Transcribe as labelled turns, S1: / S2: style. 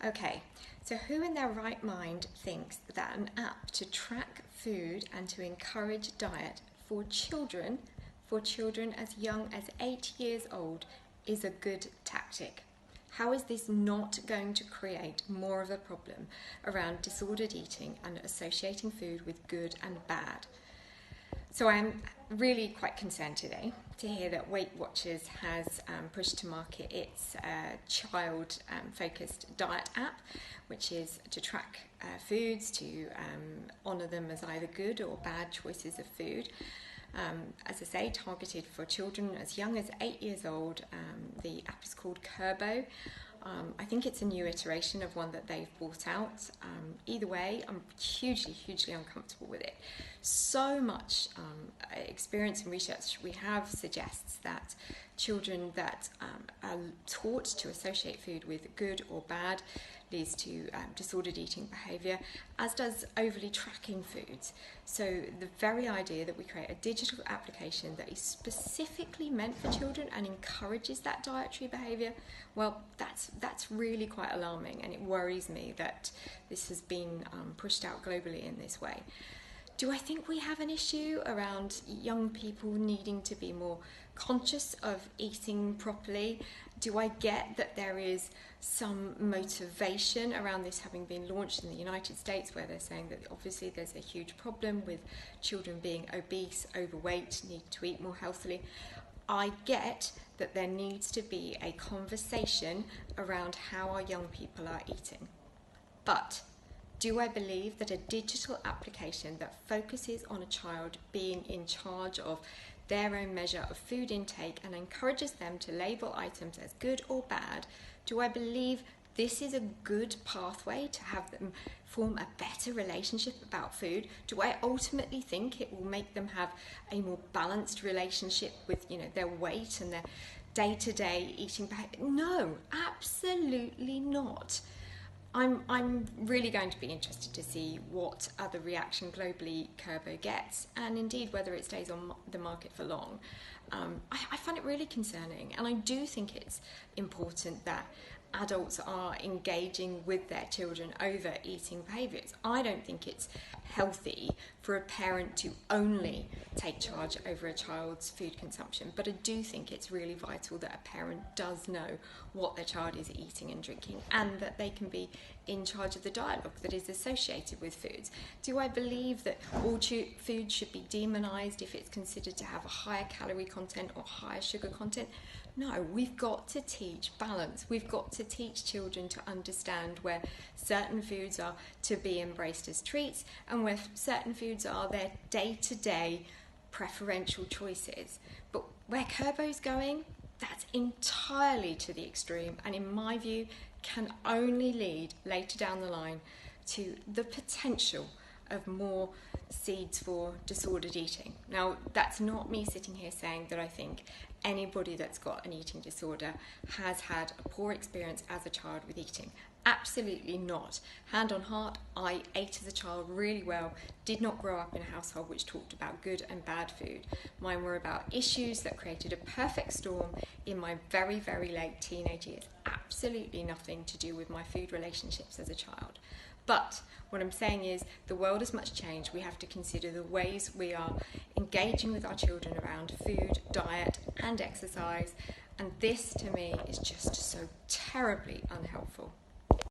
S1: Okay, so who in their right mind thinks that an app to track food and to encourage diet for children as young as 8 years old is a good tactic? How is this not going to create more of a problem around disordered eating and associating food with good and bad? So I'm really quite concerned today to hear that Weight Watchers has pushed to market its child-focused diet app, which is to track foods, to honour them as either good or bad choices of food. As I say, targeted for children as young as 8 years old. The app is called Kurbo. I think it's a new iteration of one that they've brought out. Either way, I'm hugely uncomfortable with it. So much experience and research we have suggests that children that are taught to associate food with good or bad leads to disordered eating behaviour, as does overly tracking foods. So the very idea that we create a digital application that is specifically meant for children and encourages that dietary behaviour, well, that's really quite alarming, and it worries me that this has been pushed out globally in this way. Do I think we have an issue around young people needing to be more conscious of eating properly? Do I get that there is some motivation around this having been launched in the United States, where they're saying that obviously there's a huge problem with children being obese, overweight, need to eat more healthily? I get that there needs to be a conversation around how our young people are eating. But do I believe that a digital application that focuses on a child being in charge of their own measure of food intake and encourages them to label items as good or bad, do I believe this is a good pathway to have them form a better relationship about food? Do I ultimately think it will make them have a more balanced relationship with, their weight and their day-to-day eating behavior? No, absolutely not. I'm really going to be interested to see what other reaction globally Kurbo gets, and indeed whether it stays on the market for long. I find it really concerning, and I do think it's important that adults are engaging with their children over eating behaviours. I don't think it's healthy for a parent to only take charge over a child's food consumption, but I do think it's really vital that a parent does know what their child is eating and drinking, and that they can be in charge of the dialogue that is associated with foods. Do I believe that all food should be demonised if it's considered to have a higher calorie content or higher sugar content? No, we've got to teach balance. We've got to teach children to understand where certain foods are to be embraced as treats and where certain foods are their day-to-day preferential choices. But where Kurbo's going, that's entirely to the extreme, and in my view can only lead later down the line to the potential of more seeds for disordered eating. Now, that's not me sitting here saying that I think anybody that's got an eating disorder has had a poor experience as a child with eating. Absolutely not. Hand on heart, I ate as a child really well, did not grow up in a household which talked about good and bad food. Mine were about issues that created a perfect storm in my very, very late teenage years. Absolutely nothing to do with my food relationships as a child. But what I'm saying is the world has much changed. We have to consider the ways we are engaging with our children around food, diet and exercise. And this, to me, is just so terribly unhelpful.